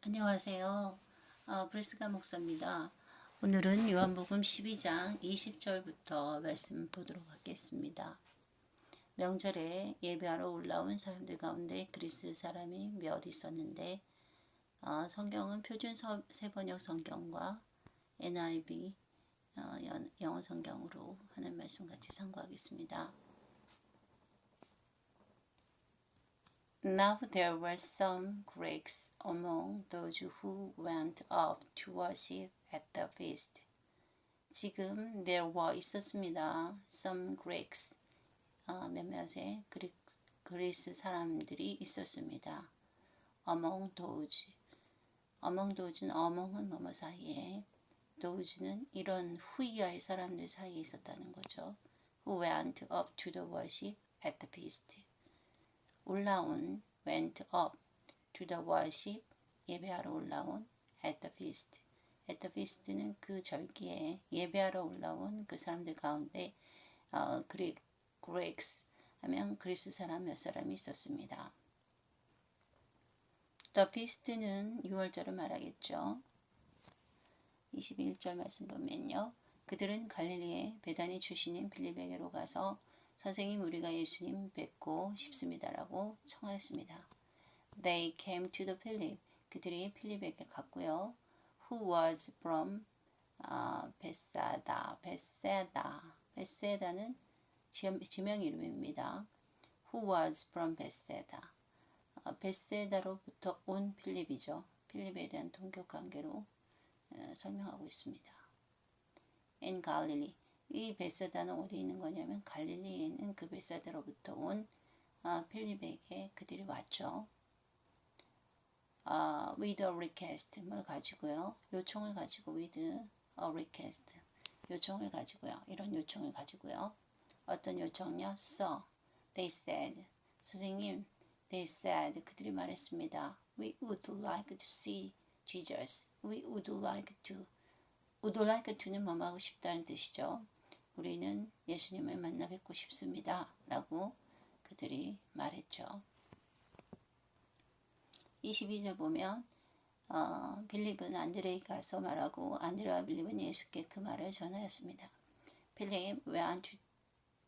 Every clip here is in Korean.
안녕하세요. 브리스가 목사입니다. 오늘은 요한복음 12장 20절부터 말씀 보도록 하겠습니다. 명절에 예배하러 올라온 사람들 가운데 그리스 사람이 몇 있었는데 성경은 표준 세번역 성경과 NIV 영어 성경으로 하는 말씀 같이 참고하겠습니다. Now there were some Greeks among those who went up to worship at the feast. 지금 there were 있었습니다. Some Greeks, 몇몇의 그리스 사람들이 있었습니다. Among those는 among은 뭐뭐 사이에, those는 이런 후이아의 사람들 사이에 있었다는 거죠. Who went up to the worship at the feast. 올라온 went up to the worship 예배하러 올라온 at the feast. at the feast는 그 절기에 예배하러 올라온 그 사람들 가운데 Greeks 하면 그리스 사람 몇 사람이 있었습니다. The feast는 6월절을 말하겠죠. 21절 말씀 보면요. 그들은 갈릴리에 베다니 출신인 빌립에게로 가서 선생님 우리가 예수님 뵙고 싶습니다라고 청하였습니다. They came to the Philip. 그들이 필립에게 갔고요. Who was from 베세다. 베세다는 지명 이름입니다. Who was from 베세다. 베세다로부터 온 필립이죠. 필립에 대한 동격 관계로 설명하고 있습니다. In Galilee. 이 베세다는 어디 있는 거냐면 갈릴리에 있는 그 베세다로부터 온 필립에게 그들이 왔죠. With a request 을 가지고요. 요청을 가지고 with a request 요청을 가지고요. 이런 요청을 가지고요. 어떤 요청요? So, they said 선생님, they said 그들이 말했습니다. We would like to see Jesus. We would like to는 뭐 하고 싶다는 뜻이죠. 우리는 예수님을 만나 뵙고 싶습니다. 라고 그들이 말했죠. 22절 보면 빌립은 안드레에게 가서 말하고 안드레와 빌립은 예수께 그 말을 전하였습니다. 필립 went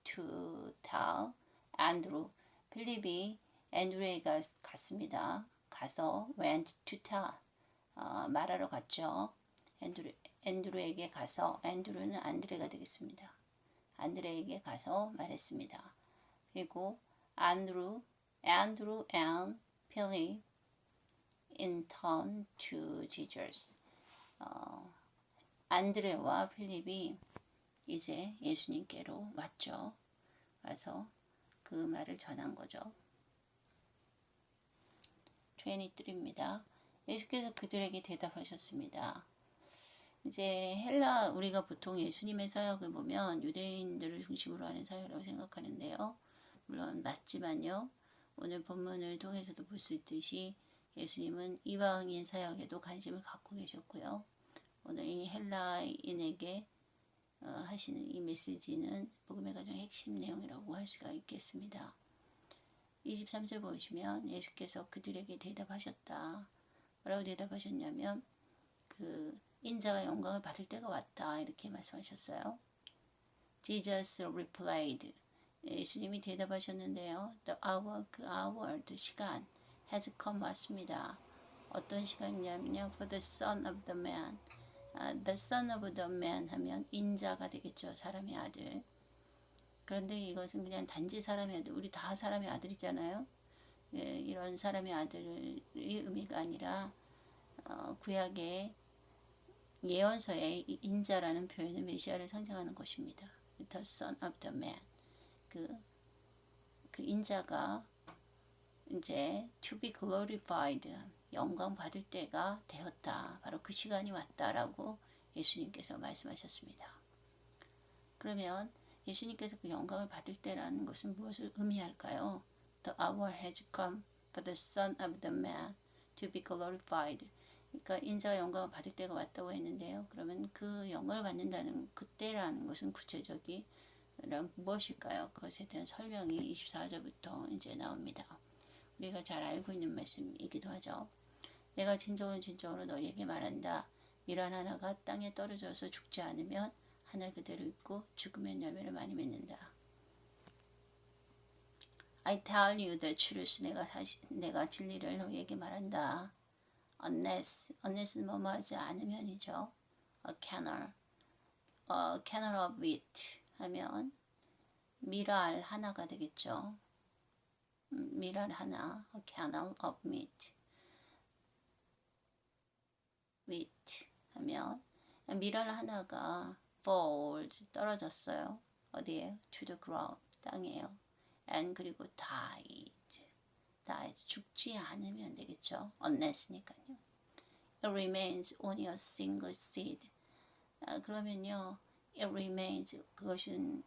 to tell Andrew. 필립이 앤드루에게 갔습니다. 가서 went to tell 말하러 갔죠. 앤드루에게 가서 앤드루는 안드레가 되겠습니다. 안드레에게 가서 말했습니다. 그리고 안드루 and 필립 in turn to Jesus. 안드레와 필립이 이제 예수님께로 왔죠. 와서 그 말을 전한 거죠. 23입니다. 예수께서 그들에게 대답하셨습니다. 이제 헬라 우리가 보통 예수님의 사역을 보면 유대인들을 중심으로 하는 사역이라고 생각하는데요. 물론 맞지만요. 오늘 본문을 통해서도 볼 수 있듯이 예수님은 이방인 사역에도 관심을 갖고 계셨고요. 오늘 이 헬라인에게 하시는 이 메시지는 복음의 가장 핵심 내용이라고 할 수가 있겠습니다. 23절 보시면 예수께서 그들에게 대답하셨다. 뭐라고 대답하셨냐면 그 인자가 영광을 받을 때가 왔다 이렇게 말씀하셨어요. Jesus replied. 예수님이 대답하셨는데요. The hour, 그 hour, 그 시간 has come 왔습니다. 어떤 시간이냐면요. For the son of the man. The son of the man 하면 인자가 되겠죠. 사람의 아들. 그런데 이것은 그냥 단지 사람의 아들. 우리 다 사람의 아들이잖아요. 이런 사람의 아들의 의미가 아니라 구약의 예언서의 인자라는 표현은 메시아를 상징하는 것입니다. The son of the man. 그 인자가 이제 to be glorified 영광 받을 때가 되었다. 바로 그 시간이 왔다라고 예수님께서 말씀하셨습니다. 그러면 예수님께서 그 영광을 받을 때라는 것은 무엇을 의미할까요? The hour has come for the son of the man to be glorified. 그러니까 인자가 영광을 받을 때가 왔다고 했는데요. 그러면 그 영광을 받는다는 그때라는 것은 구체적인 무엇일까요? 그것에 대한 설명이 24절부터 이제 나옵니다. 우리가 잘 알고 있는 말씀이기도 하죠. 내가 진정으로 너희에게 말한다. 밀알 하나가 땅에 떨어져서 죽지 않으면 하나 그대로 있고 죽으면 열매를 많이 맺는다. I tell you the truth. 내가 진리를 너희에게 말한다. unless는 뭐뭐 하지 않으면이죠. a kernel of wheat 하면 밀알 하나가 되겠죠. 밀알 하나, a kernel of wheat 하면 밀알 하나가 falls 떨어졌어요. 어디에요? to the ground 땅이에요. and 그리고 dies 죽지 않으면 되겠죠. unless니까요. It remains only a single seed. 그러면요, it remains 그것은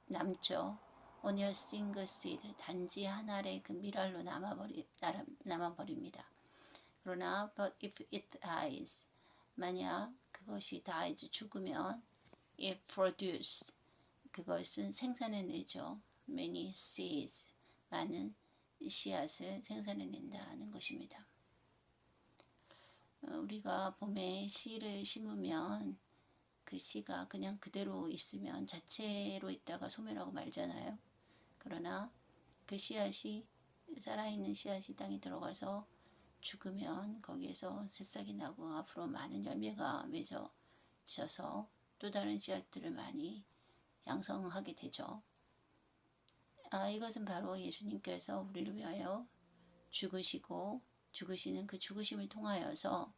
남죠. only a single seed 단지 하나의 그 밀알로 남아버립니다. 그러나 but if it dies 만약 그것이 dies 죽으면 it produces 그것은 생산해내죠. many seeds 많은 씨앗을 생산해낸다는 것입니다. 우리가 봄에 씨를 심으면 그 씨가 그냥 그대로 있으면 자체로 있다가 소멸하고 말잖아요. 그러나 그 씨앗이 살아있는 씨앗이 땅에 들어가서 죽으면 거기에서 새싹이 나고 앞으로 많은 열매가 맺어져서 또 다른 씨앗들을 많이 양성하게 되죠. 이것은 바로 예수님께서 우리를 위하여 죽으시는 그 죽으심을 통하여서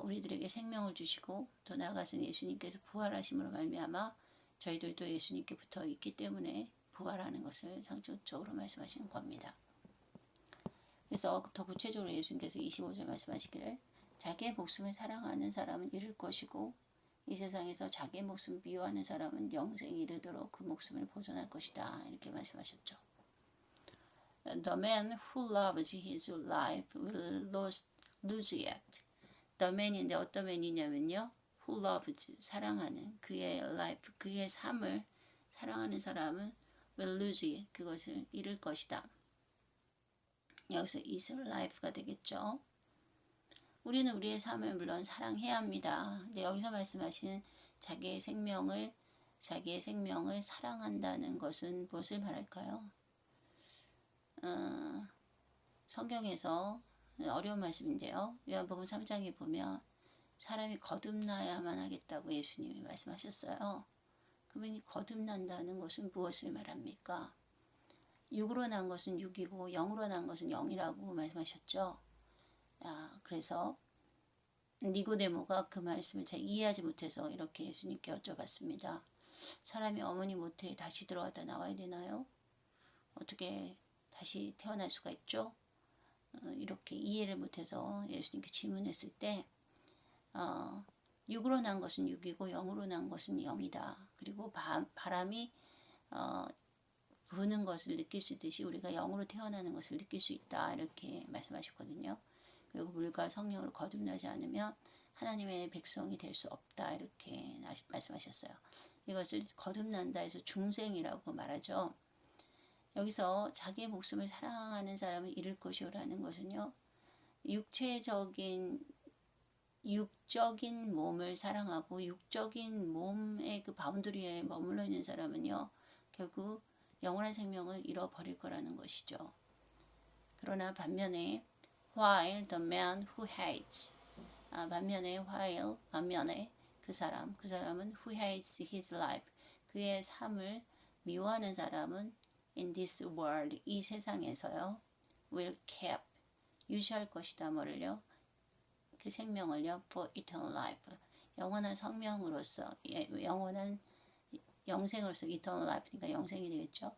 우리들에게 생명을 주시고 또 나아가서 예수님께서 부활하심으로 말미암아 저희들도 예수님께 붙어 있기 때문에 부활하는 것을 상징적으로 말씀하시는 겁니다. 그래서 더 구체적으로 예수님께서 25절 말씀하시기를 자기의 목숨을 사랑하는 사람은 잃을 것이고 이 세상에서 자기의 목숨을 미워하는 사람은 영생에 이르도록 그 목숨을 보존할 것이다. 이렇게 말씀하셨죠. The man who loves his life will lose it. The man인데 어떤 man이냐면요. who loves 사랑하는 그의 life 그의 삶을 사랑하는 사람은 will lose it 그것을 잃을 것이다. 여기서 is life가 되겠죠. 우리는 우리의 삶을 물론 사랑해야 합니다. 근데 여기서 말씀하시는 자기의 생명을 사랑한다는 것은 무엇을 말할까요? 성경에서 어려운 말씀인데요. 요한복음 3장에 보면 사람이 거듭나야만 하겠다고 예수님이 말씀하셨어요. 그러면 거듭난다는 것은 무엇을 말합니까? 육으로 난 것은 육이고 영으로 난 것은 영이라고 말씀하셨죠. 그래서 니고데모가 그 말씀을 잘 이해하지 못해서 이렇게 예수님께 여쭤봤습니다. 사람이 어머니 모태에 다시 들어갔다 나와야 되나요? 어떻게 다시 태어날 수가 있죠? 이렇게 이해를 못해서 예수님께 질문했을 때 육으로 난 것은 육이고 영으로 난 것은 영이다. 그리고 바람이 부는 것을 느낄 수 있듯이 우리가 영으로 태어나는 것을 느낄 수 있다. 이렇게 말씀하셨거든요. 그리고 물과 성령으로 거듭나지 않으면 하나님의 백성이 될 수 없다. 이렇게 말씀하셨어요. 이것을 거듭난다 해서 중생이라고 말하죠. 여기서 자기의 목숨을 사랑하는 사람은 잃을 것이오라는 것은요. 육적인 몸을 사랑하고 육적인 몸의 그 바운더리에 머물러 있는 사람은요. 결국 영원한 생명을 잃어버릴 거라는 것이죠. 그러나 반면에 while the man who hates 반면에 그 사람은 who hates his life 그의 삶을 미워하는 사람은 in this world 이 세상에서요 will keep 유지할 것이다. 뭐를요? 그 생명을요 for eternal life 영원한 생명으로서 영원한 영생으로서 eternal life니까 영생이 되겠죠.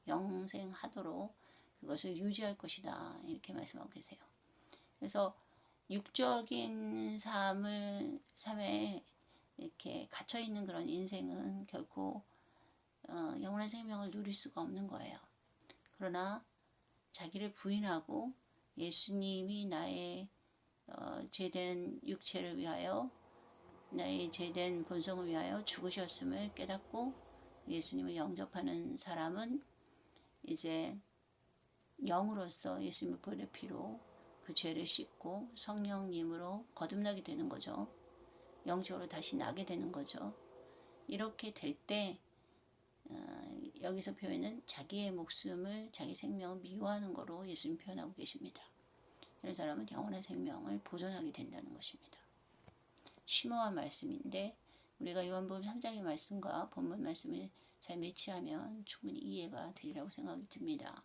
영생하도록 그것을 유지할 것이다. 이렇게 말씀하고 계세요. 그래서 육적인 삶에 이렇게 갇혀 있는 그런 인생은 결코 영원한 생명을 누릴 수가 없는 거예요. 그러나 자기를 부인하고 예수님이 나의 죄된 육체를 위하여 나의 죄된 본성을 위하여 죽으셨음을 깨닫고 예수님을 영접하는 사람은 이제 영으로서 예수님의 보혈의 피로 그 죄를 씻고 성령님으로 거듭나게 되는 거죠. 영적으로 다시 나게 되는 거죠. 이렇게 될 때 여기서 표현은 자기의 목숨을 자기 생명을 미워하는 거로 예수님 표현하고 계십니다. 이런 사람은 영원한 생명을 보존하게 된다는 것입니다. 심오한 말씀인데 우리가 요한복음 3장의 말씀과 본문 말씀을 잘 매치하면 충분히 이해가 되리라고 생각이 듭니다.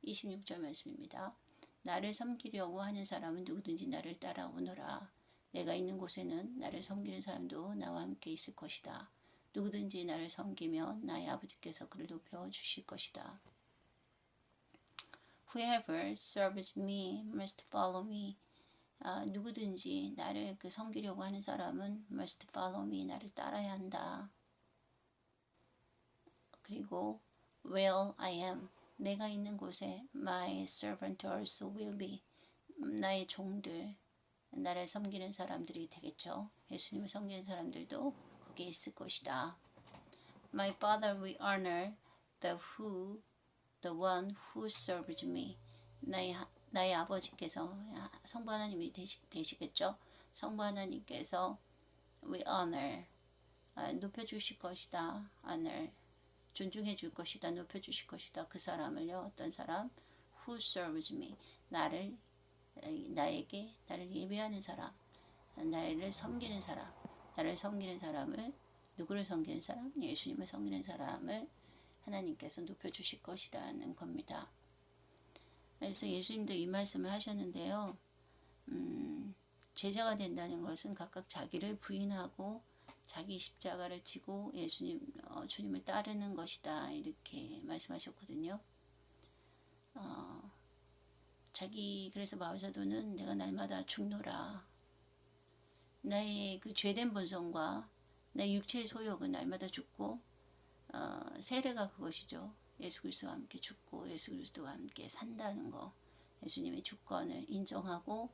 26절 말씀입니다. 나를 섬기려고 하는 사람은 누구든지 나를 따라오너라. 내가 있는 곳에는 나를 섬기는 사람도 나와 함께 있을 것이다. 누구든지 나를 섬기면 나의 아버지께서 그를 높여 주실 것이다. Whoever serves me must follow me. 누구든지 나를 섬기려고 하는 사람은 must follow me, 나를 따라야 한다. 그리고 where I am, 내가 있는 곳에 my servant also will be, 나의 종들, 나를 섬기는 사람들이 되겠죠. 예수님을 섬기는 사람들도 거기에 있을 것이다. My father will honor the one who serves me. 나의 아버지께서 성부 하나님이 되시겠죠. 성부 하나님께서 will honor, 높여주실 것이다. honor, 존중해 줄 것이다. 높여 주실 것이다. 그 사람을요. 어떤 사람? who serves me, 나를 예배하는 사람, 나를 섬기는 사람, 나를 섬기는 사람을, 누구를 섬기는 사람? 예수님을 섬기는 사람을 하나님께서 높여주실 것이라는 겁니다. 그래서 예수님도 이 말씀을 하셨는데요. 제자가 된다는 것은 각각 자기를 부인하고 자기 십자가를 지고 주님을 따르는 것이다. 이렇게 말씀하셨거든요. 그래서 바울사도는 내가 날마다 죽노라. 나의 그 죄된 본성과 나의 육체의 소욕은 날마다 죽고, 세례가 그것이죠. 예수 그리스도와 함께 죽고 예수 그리스도와 함께 산다는 거. 예수님의 주권을 인정하고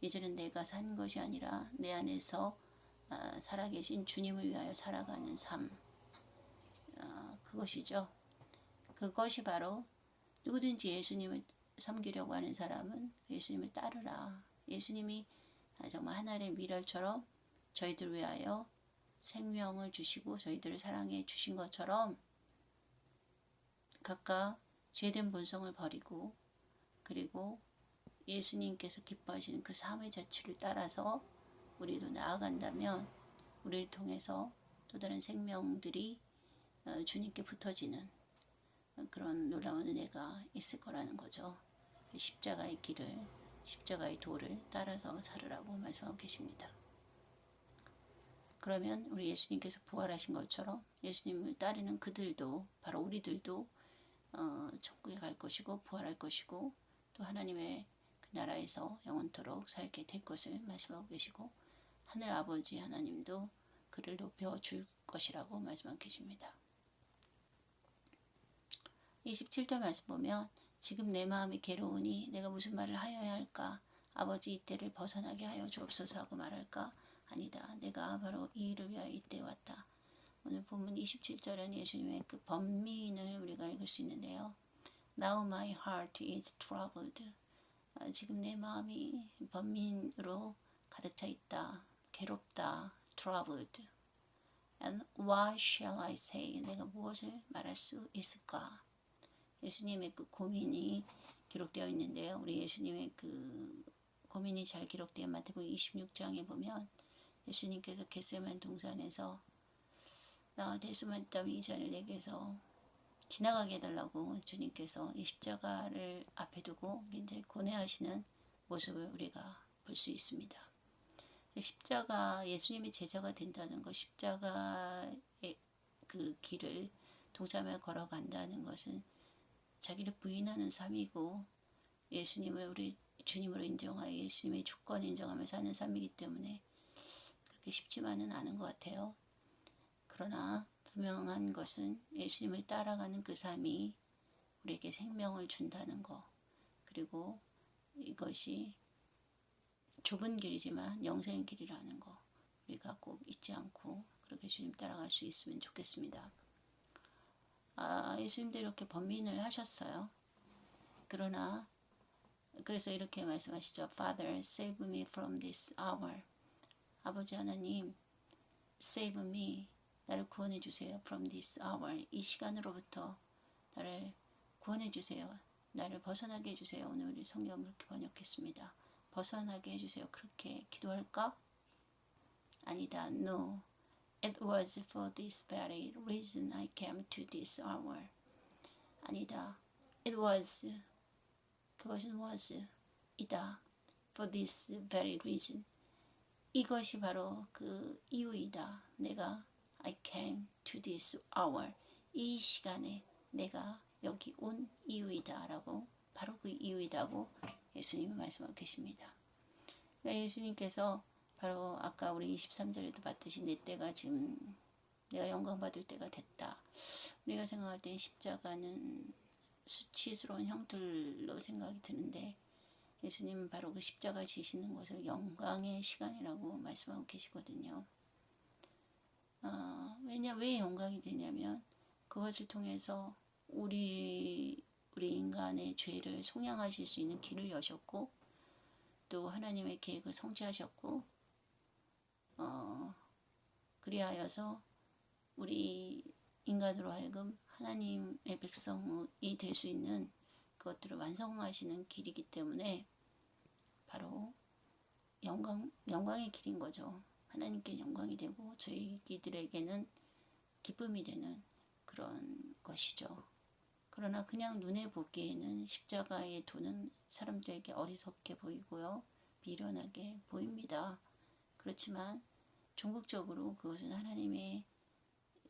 이제는 내가 산 것이 아니라 내 안에서 살아계신 주님을 위하여 살아가는 삶. 그것이죠. 그것이 바로 누구든지 예수님을 섬기려고 하는 사람은 예수님을 따르라. 예수님이 정말 하나의 미랄처럼 저희들 위하여 생명을 주시고 저희들을 사랑해 주신 것처럼 각각 죄된 본성을 버리고 그리고 예수님께서 기뻐하시는 그 삶의 자취를 따라서 우리도 나아간다면 우리를 통해서 또 다른 생명들이 주님께 붙어지는 그런 놀라운 은혜가 있을 거라는 거죠. 십자가의 길을, 십자가의 도를 따라서 살으라고 말씀하고 계십니다. 그러면 우리 예수님께서 부활하신 것처럼 예수님을 따르는 그들도, 바로 우리들도 천국에 갈 것이고 부활할 것이고 또 하나님의 그 나라에서 영원토록 살게 될 것을 말씀하고 계시고 하늘 아버지 하나님도 그를 높여줄 것이라고 말씀하고 계십니다. 27절 말씀 보면 지금 내 마음이 괴로우니 내가 무슨 말을 하여야 할까? 아버지 이때를 벗어나게 하여 주옵소서 하고 말할까? 아니다. 내가 바로 이 일을 위하여 이때 왔다. 오늘 본문 27절은 예수님의 그 번민을 우리가 읽을 수 있는데요. Now my heart is troubled. 지금 내 마음이 번민으로 가득 차 있다. 괴롭다. troubled. And what shall I say? 내가 무엇을 말할 수 있을까? 예수님의 그 고민이 기록되어 있는데요. 우리 예수님의 그 고민이 잘 기록된 마태복음 26장에 보면 예수님께서 겟세마네 동산에서 대수만 따위 이 잔을 내게서 지나가게 해달라고 주님께서 이 십자가를 앞에 두고 굉장히 고뇌하시는 모습을 우리가 볼 수 있습니다. 십자가, 예수님이 제자가 된다는 것, 십자가의 그 길을 동참에 걸어간다는 것은 자기를 부인하는 삶이고 예수님을 우리 주님으로 인정하여 예수님의 주권을 인정하며 사는 삶이기 때문에 그렇게 쉽지만은 않은 것 같아요. 그러나 분명한 것은 예수님을 따라가는 그 삶이 우리에게 생명을 준다는 것, 그리고 이것이 좁은 길이지만 영생의 길이라는 것 우리가 꼭 잊지 않고 그렇게 주님 따라갈 수 있으면 좋겠습니다. 예수님도 이렇게 번민을 하셨어요. 그러나 그래서 이렇게 말씀하시죠. Father, save me from this hour. 아버지 하나님, save me. 나를 구원해 주세요. From this hour. 이 시간으로부터 나를 구원해 주세요. 나를 벗어나게 해주세요. 오늘 우리 성경 그렇게 번역했습니다. 벗어나게 해주세요. 그렇게 기도할까? 아니다. No. It was for this very reason I came to this hour. 아니다. It was. 그것은 was. 이다. For this very reason. 이것이 바로 그 이유이다. 내가 I came to this hour. 이 시간에 내가 여기 온 이유이다 라고 바로 그 이유이다고 예수님은 말씀하고 계십니다. 그러니까 예수님께서 바로 아까 우리 23절에도 봤듯이 내 때가 지금 내가 영광 받을 때가 됐다. 우리가 생각할 때 십자가는 수치스러운 형들로 생각이 드는데 예수님은 바로 그 십자가 지시는 것을 영광의 시간이라고 말씀하고 계시거든요. 왜 영광이 되냐면 그것을 통해서 우리 인간의 죄를 속량하실 수 있는 길을 여셨고 또 하나님의 계획을 성취하셨고 그리하여서 우리 인간으로 하여금 하나님의 백성이 될 수 있는 그것들을 완성하시는 길이기 때문에 바로 영광의 길인 거죠. 하나님께 영광이 되고 저희들에게는 기쁨이 되는 그런 것이죠. 그러나 그냥 눈에 보기에는 십자가의 도는 사람들에게 어리석게 보이고요. 미련하게 보입니다. 그렇지만 종국적으로 그것은 하나님의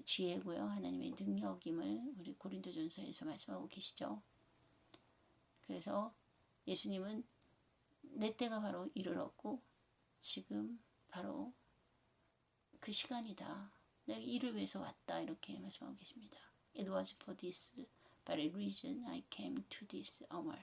지혜고요. 하나님의 능력임을 우리 고린도전서에서 말씀하고 계시죠. 그래서 예수님은 내 때가 바로 이르렀고 지금 바로 그 시간이다. 내가 이를 위해서 왔다. 이렇게 말씀하고 계십니다. It was for this very reason I came to this hour.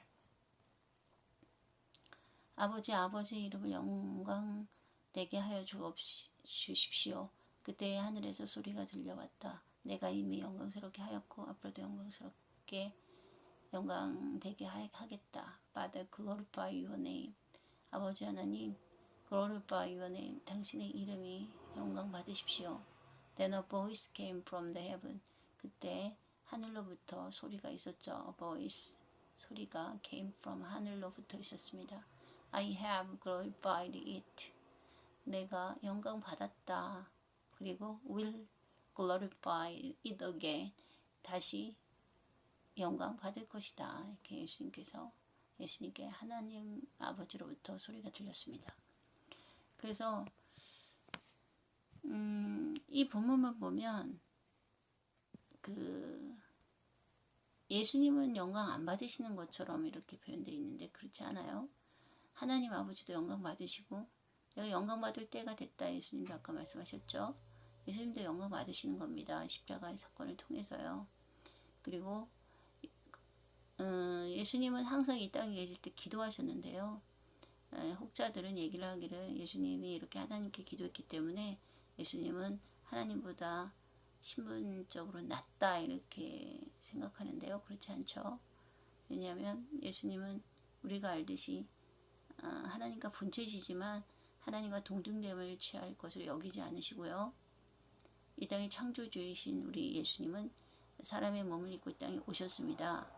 아버지 이름을 영광되게 하여 주십시오. 그때의 하늘에서 소리가 들려왔다. 내가 이미 영광스럽게 하였고 앞으로도 영광스럽게 영광되게 하겠다. Father, glorify your name. 아버지 하나님, glorify your name. 당신의 이름이 영광 받으십시오. Then a voice came from the heaven. 그때 하늘로부터 소리가 있었죠. A voice, 소리가 came from 하늘로부터 있었습니다. I have glorified it. 내가 영광 받았다. 그리고 will glorify it again. 다시 영광 받을 것이다. 이렇게 예수님께 하나님 아버지로부터 소리가 들렸습니다. 그래서 이 본문만 보면 예수님은 영광 안 받으시는 것처럼 이렇게 표현되어 있는데 그렇지 않아요. 하나님 아버지도 영광 받으시고 내가 영광 받을 때가 됐다. 예수님도 아까 말씀하셨죠. 예수님도 영광 받으시는 겁니다. 십자가의 사건을 통해서요. 그리고 예수님은 항상 이 땅에 계실 때 기도하셨는데요. 혹자들은 얘기를 하기를 예수님이 이렇게 하나님께 기도했기 때문에 예수님은 하나님보다 신분적으로 낮다 이렇게 생각하는데요. 그렇지 않죠. 왜냐하면 예수님은 우리가 알듯이 하나님과 본체시지만 하나님과 동등됨을 취할 것을 여기지 않으시고요. 이 땅의 창조주이신 우리 예수님은 사람의 몸을 입고 이 땅에 오셨습니다.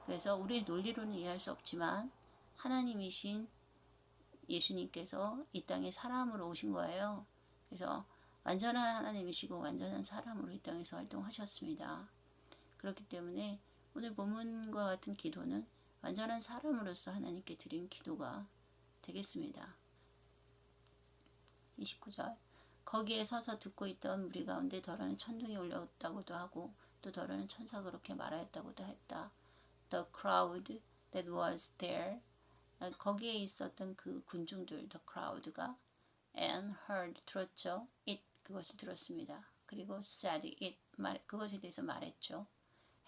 그래서 우리의 논리로는 이해할 수 없지만 하나님이신 예수님께서 이 땅에 사람으로 오신 거예요. 그래서 완전한 하나님이시고 완전한 사람으로 이 땅에서 활동하셨습니다. 그렇기 때문에 오늘 본문과 같은 기도는 완전한 사람으로서 하나님께 드린 기도가 되겠습니다. 29절 거기에 서서 듣고 있던 무리 가운데 덜어는 천둥이 울렸다고도 하고 또 덜어는 천사가 그렇게 말하였다고도 했다. The crowd that was there 거기에 있었던 그 군중들 the crowd가 and heard 들었죠. it 그것을 들었습니다. 그리고 said it 그것에 대해서 말했죠.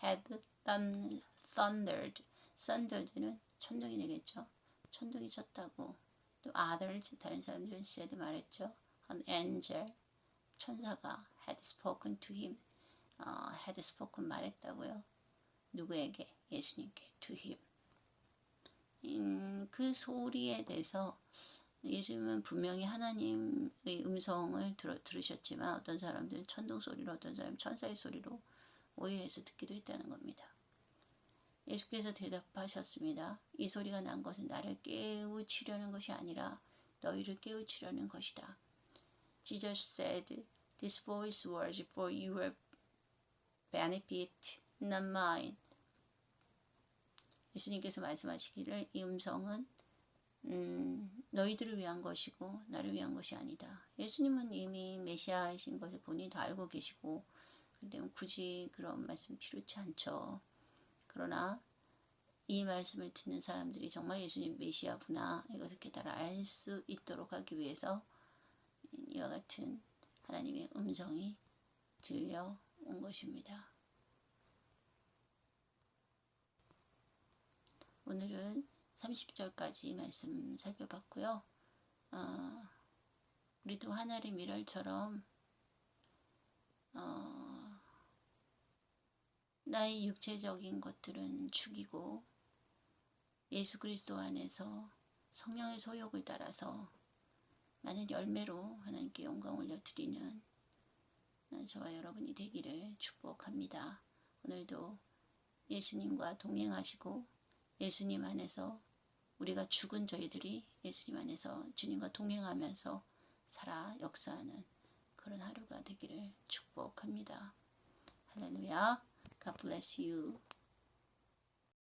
had thundered thundered는 천둥이 되겠죠. 천둥이 쳤다고. 또 others 다른 사람들은 said 말했죠. An angel 천사가 had spoken to him had spoken 말했다고요. 누구에게? 예수님께 to him. 그 소리에 대해서 예수님은 분명히 하나님의 음성을 들으셨지만 어떤 사람들은 천둥 소리로, 어떤 사람은 천사의 소리로 오해해서 듣기도 했다는 겁니다. 예수께서 대답하셨습니다. 이 소리가 난 것은 나를 깨우치려는 것이 아니라 너희를 깨우치려는 것이다. Jesus said, "This voice was for your benefit, not mine." 예수님께서 말씀하시기를 이 음성은 너희들을 위한 것이고 나를 위한 것이 아니다. 예수님은 이미 메시아이신 것을 본인이 다 알고 계시고 그렇기 때문에 굳이 그런 말씀 필요치 않죠. 그러나 이 말씀을 듣는 사람들이 정말 예수님 메시아구나 이것을 깨달아 알 수 있도록 하기 위해서 이와 같은 하나님의 음성이 들려온 것입니다. 오늘은 30절까지 말씀 살펴봤고요. 우리도 하늘의 미랄처럼 나의 육체적인 것들은 죽이고 예수 그리스도 안에서 성령의 소욕을 따라서 많은 열매로 하나님께 영광 올려드리는 저와 여러분이 되기를 축복합니다. 오늘도 예수님과 동행하시고 예수님 안에서 우리가 죽은 저희들이 예수님 안에서 주님과 동행하면서 살아 역사하는 그런 하루가 되기를 축복합니다. 할렐루야. God bless you.